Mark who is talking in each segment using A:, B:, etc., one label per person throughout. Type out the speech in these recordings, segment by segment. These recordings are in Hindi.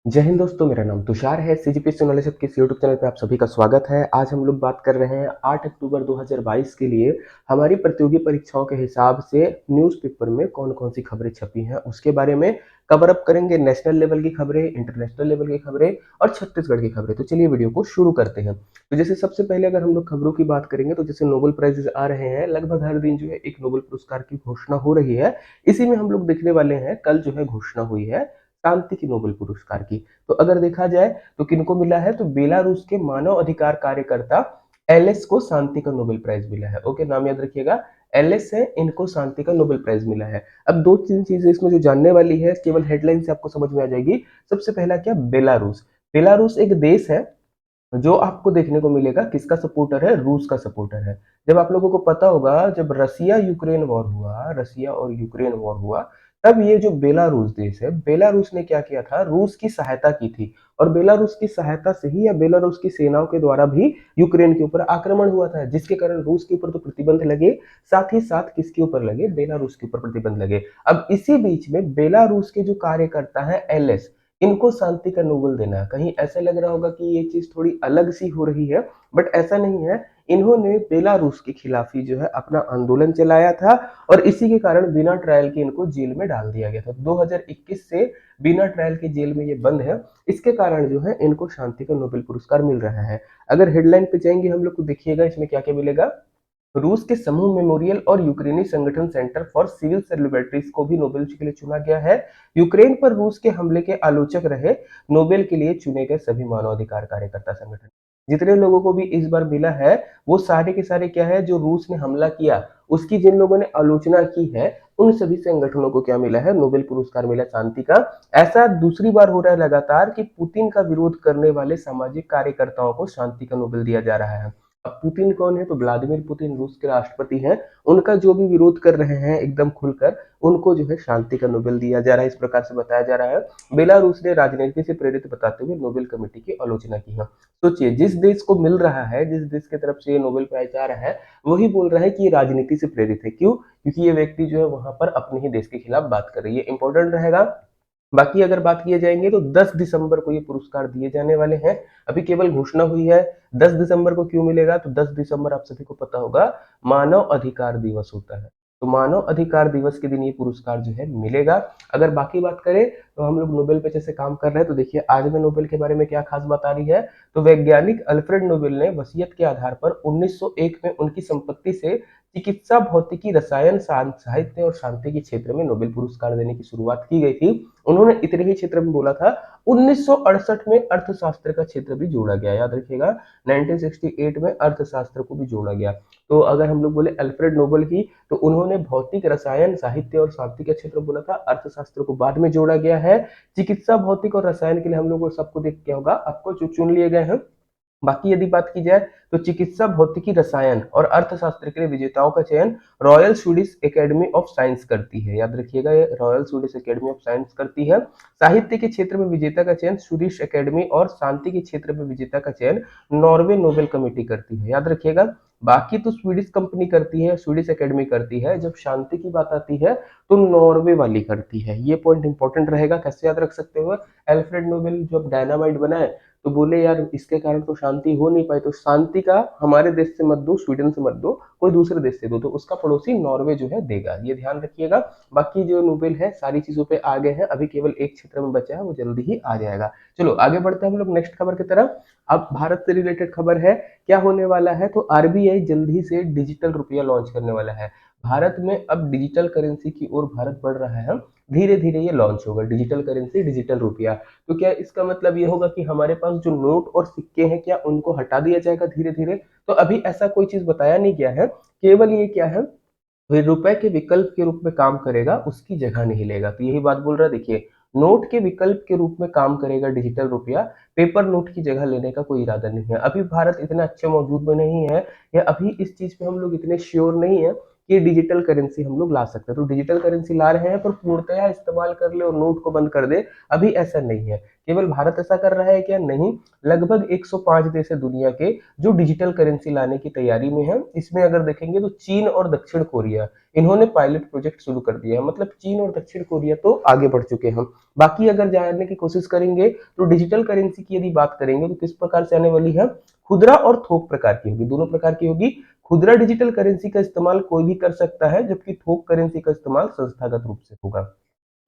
A: जय हिंद दोस्तों, मेरा नाम तुषार है। सीजीपीएससी नॉलेज हब के इस यूट्यूब चैनल पे आप सभी का स्वागत है। आज हम लोग बात कर रहे हैं 8 अक्टूबर 2022 के लिए हमारी प्रतियोगी परीक्षाओं के हिसाब से न्यूज़पेपर में कौन-कौन सी खबरें छपी हैं, उसके बारे में कवर अप करेंगे। नेशनल लेवल की खबरें, इंटरनेशनल लेवल की खबरें और छत्तीसगढ़ की खबरें। तो चलिए वीडियो को शुरू करते हैं। तो जैसे सबसे पहले अगर हम लोग खबरों की बात करेंगे तो जैसे नोबेल प्राइजेस आ रहे हैं, लगभग हर दिन जो है एक नोबेल पुरस्कार की घोषणा हो रही है। इसी में हम लोग देखने वाले हैं, कल जो है घोषणा हुई है शांति की नोबेल पुरस्कार की। तो अगर देखा जाए तो किनको मिला है, तो बेलारूस के मानव अधिकार कार्यकर्ता एलएस को शांति का नोबेल प्राइज मिला है। ओके, नाम याद रखिएगा, एलएस है, इनको शांति का नोबेल प्राइज मिला है। अब दो तीन चीजें इसमें जो जानने वाली है, केवल हेडलाइन से आपको समझ में आ जाएगी। सबसे पहला क्या, बेलारूस। बेलारूस एक देश है जो आपको देखने को मिलेगा किसका सपोर्टर है, रूस का सपोर्टर है। जब आप लोगों को पता होगा, जब रसिया और यूक्रेन वॉर हुआ, तब ये जो बेलारूस देश है, बेलारूस ने क्या किया था, रूस की सहायता की थी। और बेलारूस की सहायता से ही या बेलारूस की सेनाओं के द्वारा भी यूक्रेन के ऊपर आक्रमण हुआ था, जिसके कारण रूस के ऊपर तो प्रतिबंध लगे, साथ ही साथ किसके ऊपर लगे, बेलारूस के ऊपर प्रतिबंध लगे। अब इसी बीच में बेलारूस के जो कार्यकर्ता है एलएस, इनको शांति का नोबेल देना है। कहीं ऐसा लग रहा होगा कि ये चीज थोड़ी अलग सी हो रही है, बट ऐसा नहीं है। इन्होंने बेलारूस के खिलाफ ही जो है अपना आंदोलन चलाया था, और इसी के कारण बिना ट्रायल के इनको जेल में डाल दिया गया था। 2021 से बिना ट्रायल के जेल में ये बंद है। इसके कारण जो है इनको शांति का नोबेल पुरस्कार मिल रहा है। अगर हेडलाइन पे जाएंगे हम लोग को, देखिएगा इसमें क्या क्या मिलेगा। रूस के समूह मेमोरियल और यूक्रेनी संगठन सेंटर फॉर सिविल लिबर्टीज को भी नोबेल के लिए चुना गया है। यूक्रेन पर रूस के हमले के आलोचक रहे नोबेल के लिए चुने गए सभी मानवाधिकार कार्यकर्ता संगठन। जितने लोगों को भी इस बार मिला है, वो सारे के सारे क्या है, जो रूस ने हमला किया उसकी जिन लोगों ने आलोचना की है, उन सभी संगठनों को क्या मिला है, नोबेल पुरस्कार मिला शांति का। ऐसा दूसरी बार हो रहा है लगातार कि पुतिन का विरोध करने वाले सामाजिक कार्यकर्ताओं को शांति का नोबेल दिया जा रहा है। अब पुतिन कौन है, तो व्लादिमीर पुतिन रूस के राष्ट्रपति हैं। उनका जो भी विरोध कर रहे हैं एकदम खुलकर, उनको जो है शांति का नोबेल दिया जा रहा है, इस प्रकार से बताया जा रहा है। बेलारूस ने राजनीति से प्रेरित बताते हुए नोबेल कमेटी की आलोचना की है। सोचिए, जिस देश को मिल रहा है, जिस देश की तरफ से ये नोबेल प्राइज आ रहा है, वही बोल रहा है कि ये राजनीति से प्रेरित है। क्यों? क्योंकि ये व्यक्ति जो है वहां पर अपने ही देश के खिलाफ बात कर रही है। इंपॉर्टेंट रहेगा। बाकी अगर बात किए जाएंगे तो 10 दिसंबर को ये पुरस्कार दिए जाने वाले हैं। अभी केवल घोषणा हुई है। 10 दिसंबर को क्यों मिलेगा, तो 10 दिसंबर आप सभी को पता होगा मानव अधिकार दिवस होता है। तो मानव अधिकार दिवस के दिन ये पुरस्कार जो है मिलेगा। अगर बाकी बात करें तो हम लोग नोबेल पे जैसे काम कर रहे हैं, तो देखिए आज में नोबेल के बारे में क्या खास बात आ रही है। तो वैज्ञानिक अल्फ्रेड नोबेल ने वसीयत के आधार पर 1901 में उनकी संपत्ति से चिकित्सा, भौतिकी, रसायन, साहित्य और शांति के क्षेत्र में नोबेल पुरस्कार देने की शुरुआत की गई थी। उन्होंने इतने ही क्षेत्र में बोला था। 1968 में अर्थशास्त्र का क्षेत्र भी जोड़ा गया, याद रखिएगा। 1968 में अर्थशास्त्र को भी जोड़ा गया। तो अगर हम लोग बोले अल्फ्रेड नोबेल की, तो उन्होंने भौतिक, रसायन, साहित्य और शांति का क्षेत्र बोला था। अर्थशास्त्र को बाद में जोड़ा गया है। चिकित्सा, भौतिक और रसायन के लिए हम लोग को सबको देख क्या होगा, आपको जो चुन लिए गए हैं। बाकी यदि बात की जाए तो चिकित्सा, भौतिकी, रसायन और अर्थशास्त्र के लिए विजेताओं का चयन royal Swedish academy of science करती है। याद रखिएगा, ये royal Swedish academy of science करती है। साहित्य के क्षेत्र में विजेता का चयन स्वीडिश एकेडमी, और शांति के क्षेत्र में विजेता का चयन नॉर्वे नोबेल कमेटी करती है। याद रखिएगा, बाकी तो स्वीडिश कंपनी करती है, स्वीडिश एकेडमी करती है। जब शांति की बात आती है तो नॉर्वे वाली करती है। ये पॉइंट इंपॉर्टेंट रहेगा। कैसे याद रख सकते हो, अल्फ्रेड नोबेल जब डायनामाइट बनाए तो बोले यार इसके कारण तो शांति हो नहीं पाई, तो शांति का हमारे देश से मत दो, स्वीडन से मत दो, कोई दूसरे देश से दो। तो उसका पड़ोसी नॉर्वे जो है देगा, ये ध्यान रखिएगा। बाकी जो नोबेल है सारी चीजों पे आ गए हैं, अभी केवल एक क्षेत्र में बचा है, वो जल्दी ही आ जाएगा। चलो आगे बढ़ते हैं हम लोग नेक्स्ट खबर की तरफ। अब भारत से रिलेटेड खबर है। क्या होने वाला है, तो आरबीआई जल्दी से डिजिटल रुपया लॉन्च करने वाला है। भारत में अब डिजिटल करेंसी की ओर भारत बढ़ रहा है। धीरे धीरे ये लॉन्च होगा, डिजिटल करेंसी, डिजिटल रुपया। तो क्या इसका मतलब ये होगा कि हमारे पास जो नोट और सिक्के हैं, क्या उनको हटा दिया जाएगा धीरे धीरे? तो अभी ऐसा कोई चीज बताया नहीं गया है। केवल ये क्या है, रुपए के विकल्प के रूप में काम करेगा, उसकी जगह नहीं लेगा। तो यही बात बोल रहा है। देखिए, नोट के विकल्प के रूप में काम करेगा डिजिटल रुपया, पेपर नोट की जगह लेने का कोई इरादा नहीं है। अभी भारत इतना अच्छे मौजूद में नहीं है, या अभी इस चीज पे हम लोग इतने श्योर नहीं है कि डिजिटल करेंसी हम लोग ला सकते हैं। तो डिजिटल करेंसी ला रहे हैं, पर पूर्णतया इस्तेमाल कर ले और नोट को बंद कर दे, अभी ऐसा नहीं है। केवल भारत ऐसा कर रहा है क्या? नहीं, लगभग 105 देश है दुनिया के जो डिजिटल करेंसी लाने की तैयारी में है। इसमें अगर देखेंगे तो चीन और दक्षिण कोरिया, इन्होंने पायलट प्रोजेक्ट शुरू कर दिया है। मतलब चीन और दक्षिण कोरिया तो आगे बढ़ चुके हैं। बाकी अगर जानने की कोशिश करेंगे तो डिजिटल करेंसी की यदि बात करेंगे तो किस प्रकार से आने वाली है? खुदरा और थोक प्रकार की होगी, दोनों प्रकार की होगी। खुदरा डिजिटल करेंसी का इस्तेमाल कोई भी कर सकता है, जबकि थोक करेंसी का इस्तेमाल संस्थागत रूप से होगा।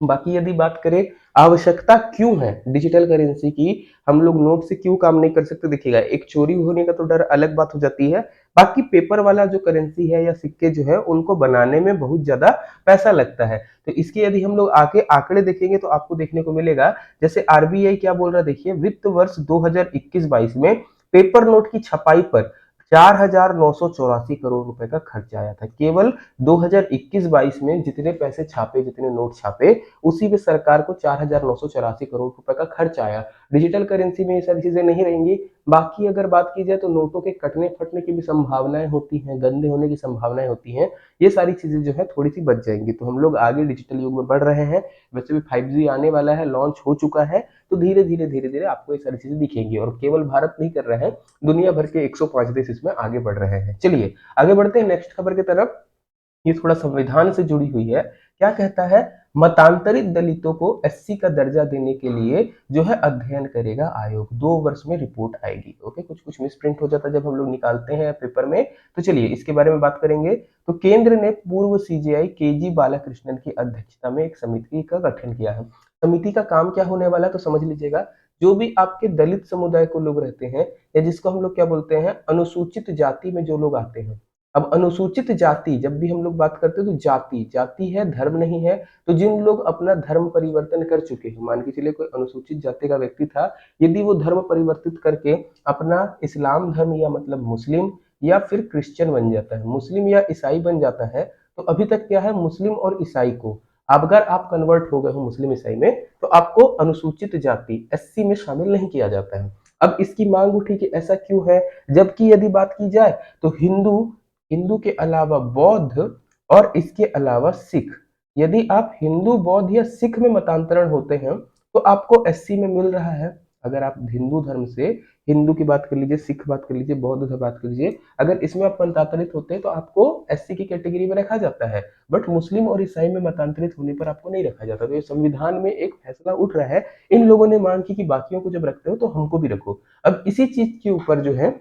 A: बाकी यदि बात करें आवश्यकता क्यों है डिजिटल करेंसी की, हम लोग नोट से क्यों काम नहीं कर सकते? देखिएगा, एक चोरी होने का तो डर अलग बात हो जाती है। बाकी पेपर वाला जो करेंसी है या सिक्के जो है उनको बनाने में बहुत ज्यादा पैसा लगता है। तो इसके यदि हम लोग आगे आंकड़े देखेंगे तो आपको देखने को मिलेगा, जैसे आरबीआई क्या बोल रहा है, देखिए वित्त वर्ष 2021-22 में पेपर नोट की छपाई पर 4,984 करोड़ रुपए का खर्च आया था। केवल 2021-22 में जितने पैसे छापे, जितने नोट छापे, उसी में सरकार को 4,984 करोड़ रुपए का खर्च आया। डिजिटल करेंसी में ये सारी चीजें नहीं रहेंगी। बाकी अगर बात की जाए तो नोटों के कटने फटने की भी संभावनाएं होती हैं, गंदे होने की संभावनाएं होती हैं। ये सारी चीजें जो है थोड़ी सी बच जाएंगी। तो हम लोग आगे डिजिटल युग में बढ़ रहे हैं। वैसे भी 5G आने वाला है, लॉन्च हो चुका है। तो धीरे धीरे आपको ये सारी चीजें दिखेंगी, और केवल भारत नहीं कर रहे हैं, दुनिया भर के 105 देश इसमें आगे बढ़ रहे हैं। चलिए आगे बढ़ते हैं नेक्स्ट खबर की तरफ। ये थोड़ा संविधान से जुड़ी हुई है। क्या कहता है? मतांतरित दलितों को एससी का दर्जा देने के लिए जो है अध्ययन करेगा आयोग, 2 वर्ष में रिपोर्ट आएगी। ओके, कुछ कुछ मिसप्रिंट हो जाता है जब हम लोग निकालते हैं पेपर में। तो चलिए इसके बारे में बात करेंगे। तो केंद्र ने पूर्व सीजेआई केजी बालाकृष्णन की अध्यक्षता में एक समिति का गठन किया है। समिति का काम क्या होने वाला है तो समझ लीजिएगा। जो भी आपके दलित समुदाय को लोग रहते हैं, या जिसको हम लोग क्या बोलते हैं, अनुसूचित जाति में जो लोग आते हैं। अब अनुसूचित जाति जब भी हम लोग बात करते हैं तो जाति जाति है, धर्म नहीं है। तो जिन लोग अपना धर्म परिवर्तन कर चुके हैं, मान के चलिए कोई अनुसूचित जाति का व्यक्ति था, यदि वो धर्म परिवर्तित करके अपना इस्लाम धर्म या मतलब मुस्लिम या फिर क्रिश्चियन बन जाता है, मुस्लिम या ईसाई बन जाता है, तो अभी तक क्या है, मुस्लिम और ईसाई को, अब अगर आप कन्वर्ट हो गए हो मुस्लिम ईसाई में, तो आपको अनुसूचित जाति एससी में शामिल नहीं किया जाता है। अब इसकी मांग उठी कि ऐसा क्यों है, जबकि यदि बात की जाए तो हिंदू हिंदू के अलावा बौद्ध और इसके अलावा सिख, यदि आप हिंदू बौद्ध या सिख में मतांतरण होते हैं तो आपको एससी में मिल रहा है। अगर आप हिंदू धर्म से, हिंदू की बात कर लीजिए, सिख बात कर लीजिए, बौद्ध की बात कर लीजिए, अगर इसमें आप मतांतरित होते हैं तो आपको एससी की कैटेगरी में रखा जाता है। बट मुस्लिम और ईसाई में मतांतरित होने पर आपको नहीं रखा जाता। तो ये संविधान में एक फैसला उठ रहा है। इन लोगों ने मांग की कि बाकियों को जब रखते हो तो हमको भी रखो। अब इसी चीज के ऊपर जो है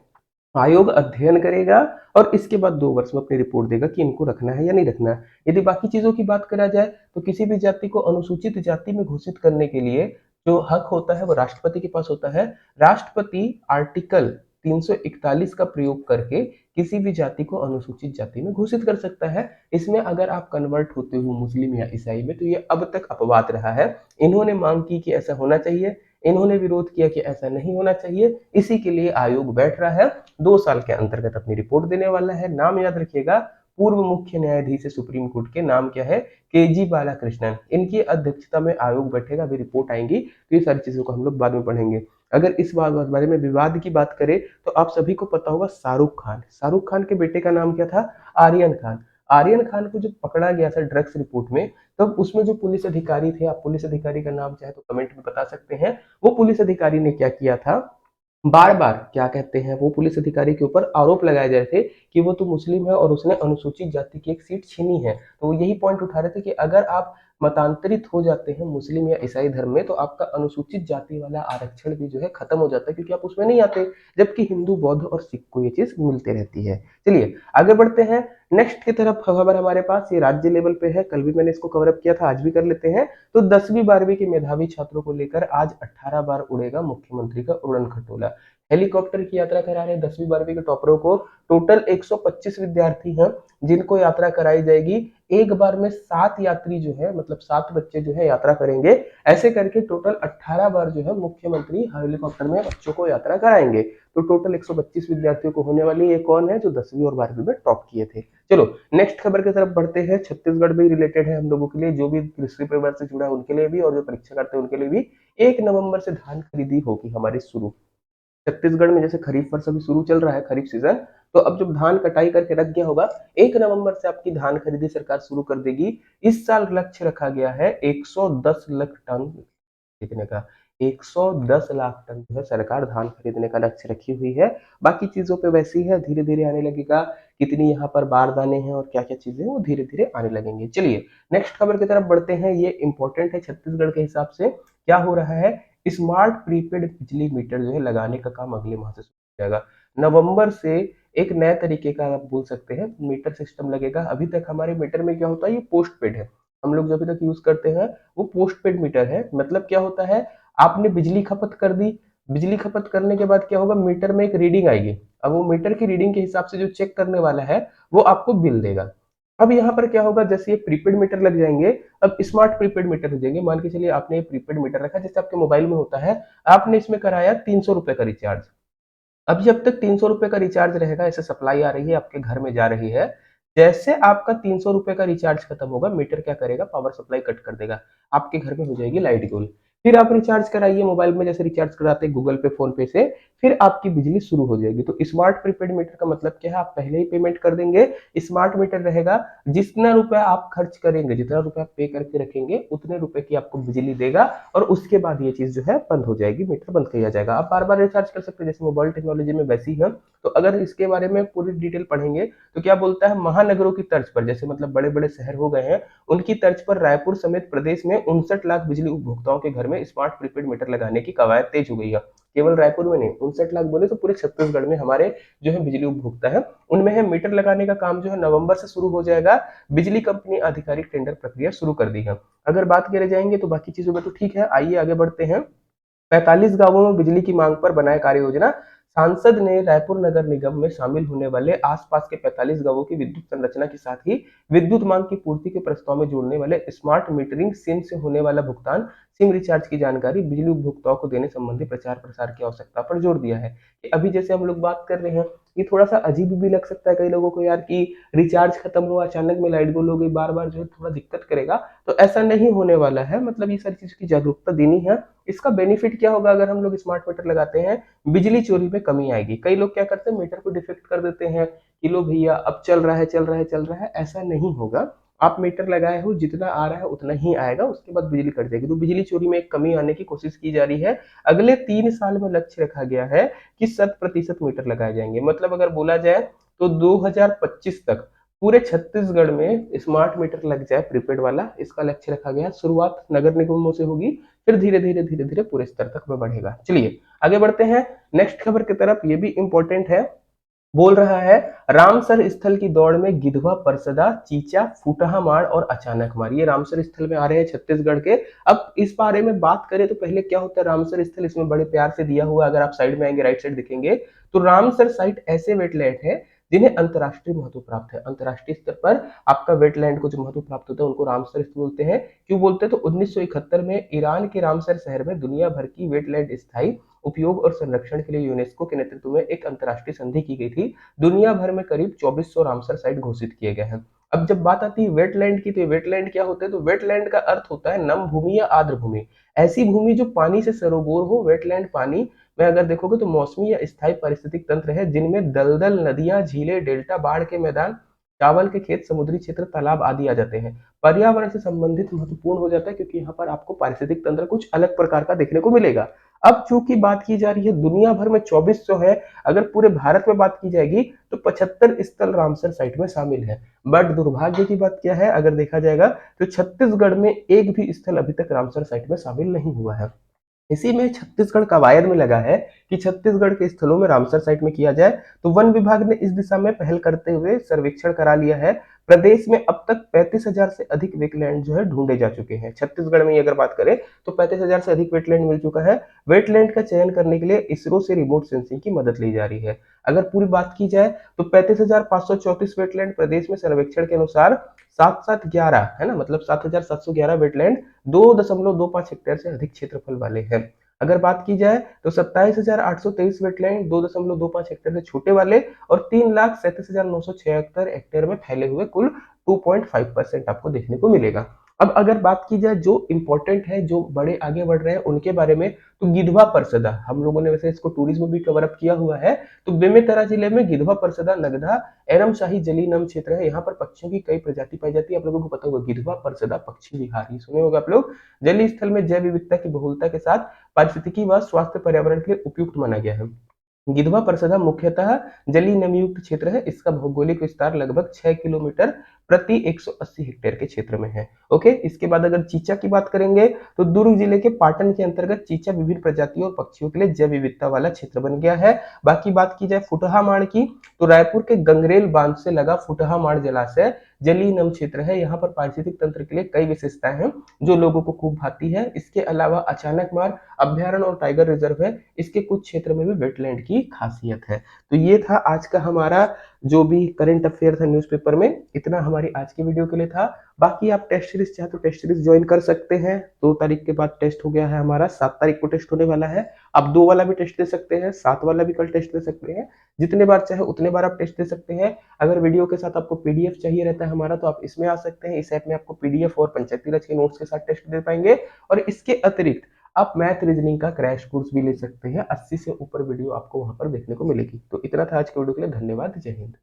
A: आयोग अध्ययन करेगा, और इसके बाद 2 वर्ष में अपनी रिपोर्ट देगा कि इनको रखना है या नहीं रखना है। यदि बाकी चीजों की बात करा जाए तो किसी भी जाति को अनुसूचित जाति में घोषित करने के लिए जो हक होता है वो राष्ट्रपति के पास होता है। राष्ट्रपति आर्टिकल 341 का प्रयोग करके किसी भी जाति को अनुसूचित जाति में घोषित कर सकता है। इसमें अगर आप कन्वर्ट होते हो मुस्लिम या ईसाई में तो ये अब तक अपवाद रहा है। इन्होंने मांग की कि ऐसा होना चाहिए, इन्होंने विरोध किया कि ऐसा नहीं होना चाहिए। इसी के लिए आयोग बैठ रहा है, 2 साल के अंतर्गत अपनी रिपोर्ट देने वाला है। नाम याद रखिएगा, पूर्व मुख्य न्यायाधीश सुप्रीम कोर्ट के, नाम क्या है, केजी बालाकृष्णन। इनकी अध्यक्षता में आयोग बैठेगा, अभी रिपोर्ट आएंगी। तो ये सारी चीजों को हम लोग बाद में पढ़ेंगे। अगर इस बारे में विवाद की बात करें तो आप सभी को पता होगा, शाहरुख खान के बेटे का नाम क्या था? आर्यन खान। आर्यन खान को जब पकड़ा गया था ड्रग्स रिपोर्ट में, तब उसमें जो पुलिस अधिकारी थे, आप पुलिस अधिकारी का नाम चाहे तो कमेंट में बता सकते हैं, वो पुलिस अधिकारी ने क्या किया था, बार बार क्या कहते हैं, वो पुलिस अधिकारी के ऊपर आरोप लगाए जा रहे थे कि वो तो मुस्लिम है और उसने अनुसूचित जाति की एक सीट छीनी है। तो वो यही पॉइंट उठा रहे थे कि अगर आप मतांतरित हो जाते हैं मुस्लिम या ईसाई धर्म में तो आपका अनुसूचित जाति वाला आरक्षण भी जो है खत्म हो जाता है, क्योंकि आप उसमें नहीं आते। जबकि हिंदू बौद्ध और सिख को ये चीज मिलती रहती है। चलिए आगे बढ़ते हैं नेक्स्ट की तरफ। खबर हमारे पास ये राज्य लेवल पे है, कल भी मैंने इसको कवर अप किया था, आज भी कर लेते हैं। तो 10वीं 12वीं के मेधावी छात्रों को लेकर आज 18 बार उड़ेगा मुख्यमंत्री का उड़न खटोला। हेलीकॉप्टर की यात्रा करा रहे हैं 10वीं 12वीं के टॉपरों को। टोटल 125 विद्यार्थी हैं जिनको यात्रा कराई जाएगी। एक बार में 7 यात्री जो है, मतलब 7 बच्चे जो है यात्रा करेंगे। ऐसे करके टोटल 18 बार जो है मुख्यमंत्री हेलीकॉप्टर में बच्चों को यात्रा कराएंगे। तो टोटल 125 विद्यार्थियों को होने वाली। ये कौन है जो 10वीं और 12वीं में टॉप किए थे? चलो नेक्स्ट खबर की तरफ बढ़ते हैं। छत्तीसगढ़ भी रिलेटेड है हम लोगों के लिए, जो भी कृषि पेपर से जुड़ा है उनके लिए भी, और जो परीक्षा करते हैं उनके लिए भी। 1 नवंबर से धान खरीदी होगी हमारी शुरू। छत्तीसगढ़ में जैसे खरीफ वर्ष अभी शुरू चल रहा है, खरीफ सीजन, तो अब जब धान कटाई करके रख गया होगा, 1 नवंबर से आपकी धान खरीदी सरकार शुरू कर देगी। इस साल लक्ष्य रखा गया है 110 लाख टन खरीदने का। 110 लाख टन जो है सरकार धान खरीदने का लक्ष्य रखी हुई है। बाकी चीजों पे वैसे ही है, धीरे धीरे आने लगेगा। कितनी यहाँ पर बारदाने हैं और क्या क्या चीजें हैं वो धीरे धीरे आने लगेंगे। चलिए नेक्स्ट खबर की तरफ बढ़ते हैं, ये इंपॉर्टेंट है छत्तीसगढ़ के हिसाब से। क्या हो रहा है, स्मार्ट प्रीपेड बिजली मीटर जो है लगाने का काम अगले माह से शुरू हो जाएगा। नवंबर से एक नए तरीके का आप बोल सकते हैं मीटर सिस्टम लगेगा। अभी तक हमारे मीटर में क्या होता है, ये पोस्ट पेड है, हम लोग जो अभी तक यूज करते हैं वो पोस्ट पेड मीटर है। मतलब क्या होता है, आपने बिजली खपत कर दी, बिजली खपत करने के बाद क्या होगा, मीटर में एक रीडिंग आएगी। अब वो मीटर की रीडिंग के हिसाब से जो चेक करने वाला है वो आपको बिल देगा। अब यहाँ पर क्या होगा, जैसे ये प्रीपेड मीटर लग जाएंगे, अब स्मार्ट प्रीपेड मीटर हो जाएंगे। मान के चलिए आपने ये प्रीपेड मीटर रखा जैसे आपके मोबाइल में होता है, आपने इसमें कराया 300 रुपए का रिचार्ज। अब जब तक 300 रुपए का रिचार्ज रहेगा, ऐसे सप्लाई आ रही है आपके घर में जा रही है, जैसे आपका 300 रुपए का रिचार्ज खत्म होगा, मीटर क्या करेगा, पावर सप्लाई कट कर देगा, आपके घर में हो जाएगी लाइट गुल। फिर आप रिचार्ज कराइए मोबाइल में, जैसे रिचार्ज कराते हैं गूगल पे फोन पे से, फिर आपकी बिजली शुरू हो जाएगी। तो स्मार्ट प्रीपेड मीटर का मतलब क्या है, आप पहले ही पेमेंट कर देंगे, स्मार्ट मीटर रहेगा, जितना रुपया आप खर्च करेंगे, जितना रुपया आप पे करके रखेंगे उतने रुपए की आपको बिजली देगा। और उसके बाद ये चीज जो है बंद हो जाएगी, मीटर बंद किया जाएगा। आप बार बार रिचार्ज कर सकते हैं, जैसे मोबाइल टेक्नोलॉजी में वैसी है। तो अगर इसके बारे में पूरी डिटेल पढ़ेंगे तो क्या बोलता है, महानगरों की तर्ज पर, जैसे मतलब बड़े बड़े शहर हो गए हैं, उनकी तर्ज पर रायपुर समेत प्रदेश में 59 लाख बिजली उपभोक्ताओं के घर में स्मार्ट प्रीपेड मीटर लगाने की कवायद तेज हो गई है। केवल रायपुर में नहीं, 59 लाख बोले तो पूरे छत्तीसगढ़ में हमारे जो है बिजली उपभोक्ता है, उनमें है। मीटर लगाने का काम जो है नवंबर से शुरू हो जाएगा। बिजली कंपनी आधिकारिक टेंडर प्रक्रिया शुरू कर दी है। अगर बात करे जाएंगे तो बाकी चीजों में तो ठीक है, आइए आगे बढ़ते हैं। 45 गांवों में बिजली की मांग पर बनाए कार्य योजना। सांसद ने रायपुर नगर निगम में शामिल होने वाले आसपास के 45 गांवों की विद्युत संरचना के साथ ही विद्युत मांग की पूर्ति के प्रस्ताव में जोड़ने वाले स्मार्ट मीटरिंग सिम से होने वाला भुगतान, सिम रिचार्ज की जानकारी बिजली उपभोक्ताओं को देने संबंधी प्रचार प्रसार की आवश्यकता पर जोर दिया है। कि अभी जैसे हम लोग बात कर रहे हैं, ये थोड़ा सा अजीब भी लग सकता है कई लोगों को यार, कि रिचार्ज खत्म हुआ अचानक में लाइट गुल हो गई, बार बार जो है थोड़ा दिक्कत करेगा। तो ऐसा नहीं होने वाला है, मतलब ये सारी चीज की जागरूकता देनी है। इसका बेनिफिट क्या होगा, अगर हम लोग स्मार्ट मीटर लगाते हैं, बिजली चोरी में कमी आएगी। कई लोग क्या करते हैं, मीटर को डिफेक्ट कर देते हैं कि लो भैया अब चल रहा है चल रहा है चल रहा है, ऐसा नहीं होगा। आप मीटर लगाए हो, जितना आ रहा है उतना ही आएगा, उसके बाद बिजली कट जाएगी। तो बिजली चोरी में एक कमी आने की कोशिश की जा रही है। अगले 3 साल में लक्ष्य रखा गया है कि 100% मीटर लगाए जाएंगे। मतलब अगर बोला जाए तो 2025 तक पूरे छत्तीसगढ़ में स्मार्ट मीटर लग जाए प्रीपेड वाला, इसका लक्ष्य रखा गया है। शुरुआत नगर निगमों से होगी, फिर धीरे धीरे पूरे स्तर तक में बढ़ेगा। चलिए आगे बढ़ते हैं नेक्स्ट खबर की तरफ, ये भी इंपॉर्टेंट है। बोल रहा है, रामसर स्थल की दौड़ में गिधवा परसदा, चीचा, फूटहा मार और अचानक मार, ये रामसर स्थल में आ रहे हैं छत्तीसगढ़ के। अब इस बारे में बात करें तो पहले क्या होता है, रामसर स्थल इसमें बड़े प्यार से दिया हुआ, अगर आप साइड में आएंगे राइट साइड दिखेंगे तो रामसर साइट ऐसे वेटलैंड है जिन्हें अंतरराष्ट्रीय महत्व प्राप्त है। अंतरराष्ट्रीय स्तर पर आपका वेटलैंड को जो महत्व प्राप्त होता है उनको रामसर स्थल बोलते हैं। क्यों बोलते हैं, तो 1971 में ईरान के रामसर शहर में दुनिया भर की वेटलैंड स्थायी उपयोग और संरक्षण के लिए यूनेस्को के नेतृत्व में एक अंतरराष्ट्रीय संधि की गई थी। दुनिया भर में करीब 2400 रामसर साइट घोषित किए गए हैं। अब जब बात आती है वेटलैंड की, तो वेटलैंड क्या होते हैं, तो वेटलैंड का अर्थ होता है नम भूमि या आर्द्र भूमि, ऐसी भूमि जो पानी से सरोबोर हो। वेटलैंड पानी में अगर देखोगे तो मौसमी या स्थायी पारिस्थितिक तंत्र है, जिनमें दलदल, नदियां, झीलें, डेल्टा, बाढ़ के मैदान, चावल के खेत, समुद्री क्षेत्र, तालाब आदि आ जाते हैं। पर्यावरण से संबंधित महत्वपूर्ण हो जाता है, क्योंकि यहाँ पर आपको पारिस्थितिक तंत्र कुछ अलग प्रकार का देखने को मिलेगा। अब चूंकि बात की जा रही है दुनिया भर में 2400 है, अगर पूरे भारत में बात की जाएगी तो 75 स्थल रामसर साइट में शामिल है। बट दुर्भाग्य की बात क्या है, अगर देखा जाएगा तो छत्तीसगढ़ में एक भी स्थल अभी तक रामसर साइट में शामिल नहीं हुआ है। इसी में छत्तीसगढ़ कवायद में लगा है कि छत्तीसगढ़ के स्थलों में रामसर साइट में किया जाए। तो वन विभाग ने इस दिशा में पहल करते हुए सर्वेक्षण करा लिया है। प्रदेश में अब तक 35,000 से अधिक वेटलैंड जो है ढूंढे जा चुके हैं। छत्तीसगढ़ में अगर बात करें तो 35,000 से अधिक वेटलैंड मिल चुका है। वेटलैंड का चयन करने के लिए इसरो से रिमोट सेंसिंग की मदद ली जा रही है। अगर पूरी बात की जाए तो 35,534 वेटलैंड प्रदेश में सर्वेक्षण के अनुसार 7,711 है ना, मतलब 7,711 वेटलैंड 2.25 हेक्टेयर से अधिक क्षेत्रफल वाले हैं। अगर बात की जाए तो 27,823 वेटलैंड 2.25 हेक्टेयर से छोटे वाले और 3,37,976 हेक्टेयर में फैले हुए कुल 2.5% आपको देखने को मिलेगा। अब अगर बात की जाए जो इम्पोर्टेंट है, जो बड़े आगे बढ़ रहे हैं उनके बारे में, तो गिधवा परसदा हम लोगों ने वैसे इसको टूरिज्म में भी कवर अप किया हुआ है। तो बेमेतरा जिले में गिधवा परसदा, नगधा, एरम शाही जलीय नम क्षेत्र है। यहाँ पर पक्षियों की कई प्रजाति पाई जाती है। आप लोगों को पता होगा गिधवा परसदा पक्षी विहार, ये सुने होगा आप लोग। जलीय स्थल में जैव विविधता की बहुलता के साथ पारिस्थितिकी व स्वास्थ्य पर्यावरण के लिए उपयुक्त माना गया है। गिधवा परिसदा मुख्यतः जलीय नमीयुक्त क्षेत्र है। इसका भौगोलिक विस्तार लगभग 6 किलोमीटर प्रति 180 हेक्टेयर के क्षेत्र में है। ओके, इसके बाद अगर चीचा की बात करेंगे, तो दुर्ग जिले के पाटन के अंतर्गत चीचा विभिन्न प्रजातियों और पक्षियों के लिए जैव विविधता वाला क्षेत्र बन गया है। बाकी बात की जाए फुटहा माड़ की, तो रायपुर के गंगरेल बांध से लगा फुटहा माड़ जलाशय जलीय नम क्षेत्र है। यहाँ पर पारिस्थितिक तंत्र के लिए कई विशेषताएं हैं जो लोगों को खूब भाती है। इसके अलावा अचानक मार अभ्यारण्य और टाइगर रिजर्व है। इसके कुछ क्षेत्र में भी वेटलैंड की खासियत है। तो ये था आज का हमारा जो भी करंट अफेयर था न्यूज़पेपर में, इतना हमारी आज की वीडियो के लिए था। बाकी आप टेस्ट सीरीज चाहे तो टेस्ट सीरीज ज्वाइन कर सकते हैं। 2 तारीख के बाद टेस्ट हो गया है हमारा, 7 तारीख को टेस्ट होने वाला है। आप 2 वाला भी टेस्ट दे सकते हैं, 7 वाला भी कल टेस्ट दे सकते हैं। जितने बार चाहे उतने बार आप टेस्ट दे सकते हैं। अगर वीडियो के साथ आपको पीडीएफ चाहिए रहता है हमारा, तो आप इसमें आ सकते हैं। इस ऐप में आपको पीडीएफ और पंचायती राज के नोट्स के साथ टेस्ट दे पाएंगे। और इसके अतिरिक्त आप मैथ रीजनिंग का क्रैश कोर्स भी ले सकते हैं। 80 से ऊपर वीडियो आपको वहां पर देखने को मिलेगी। तो इतना था आज के वीडियो के लिए। धन्यवाद। जय हिंद।